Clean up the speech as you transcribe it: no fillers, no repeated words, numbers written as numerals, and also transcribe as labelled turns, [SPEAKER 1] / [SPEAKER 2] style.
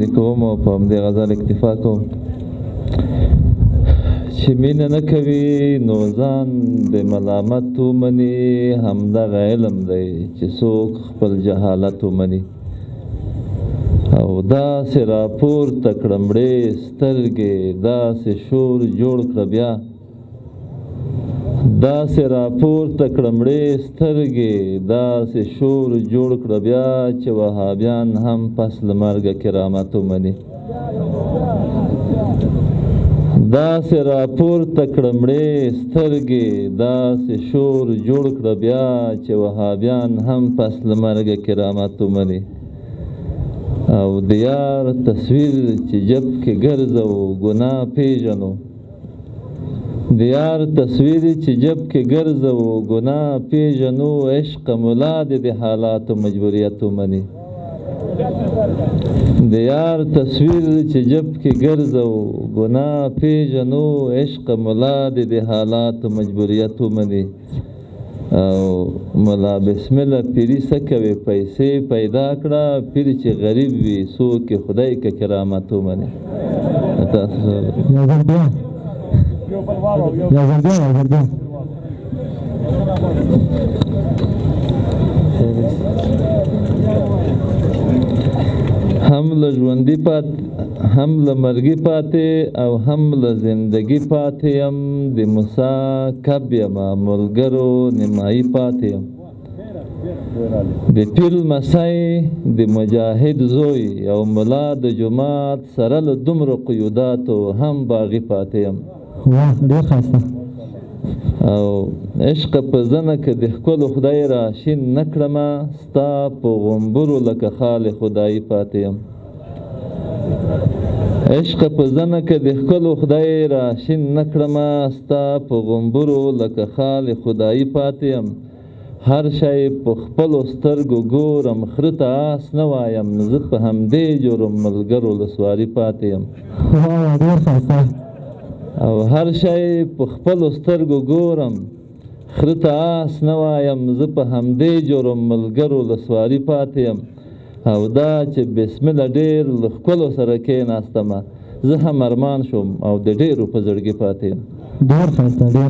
[SPEAKER 1] پرې کوم او په همدې غزل اکتفا کوم چې مینه نه کوي نو ځان د ملامت ومني، همدغه علم دی چې څوک خپل جهالت ومني. او داسې راپورته کړه مړې سترګې، داسې شور جوړ کړه بیا، داسې راپورته کړه مړې سترګې، داسې شور جوړ کړه بیا چې وهابیان هم پس له مرګه کرامت ومني. داسې راپورته کړه مړې سترګې، داسې شور جوړ کړه بیا چې وهابیان هم پس له مرګه کرامت ومني. او د یار تصویر چې جب کې ګرځو ګناه پیژنو، د یار تصویر چې جب کې ګرځو ګناه پیژنو، عشق ملا دې د حالاتو مجبوریت ومني. د یار تصویر چې جب کې ګرځو ګناه پیژنو، عشق ملا دې د حالاتو مجبوریت ومني. او ملا بسم الله پیری سکوي پیسې پیدا کړه، پیر چې غریب وي څوک خدای که کرامت ومني. هم له ژوندي پاتې، هم له مرګي پاتې، او هم له زندګي پاتې یم، د موسی کب یم ملګرو نیمایي پاتې یم. د پیر لمسی د مجاهد زوی او ملا د جومات، سره له دومره قیوداتو هم باغي پاتې یم.
[SPEAKER 2] ډېر ښایسته.
[SPEAKER 1] او عشق په زنه که د ښکلو خدای را شین نه کړمه، ستا په غومبرو لکه خال خدایي پاتې یم. عشق په زنه که د ښکلو خدای را شین نه کړمه، ستا په غومبرو لکه خال خدایي پاتې یم. هر شی په خپلو سترګو ګورم، خره ته آس نه وایم، زه په همدې جرم ملګرو له سواري پاتې یم.
[SPEAKER 2] ډېر ښایسته.
[SPEAKER 1] او هر شی په خپلو سترګو ګورم، خره ته آس نه وایم، زه په همدې جرم ملګرو له سواري پاتې یم. او دا چې بسم الله ډېر له ښکلو سره کېناستمه، زه هم ارمان شوم او د ډېرو په زړګي پاتې یم.
[SPEAKER 2] ډېر ښایسته. ډېر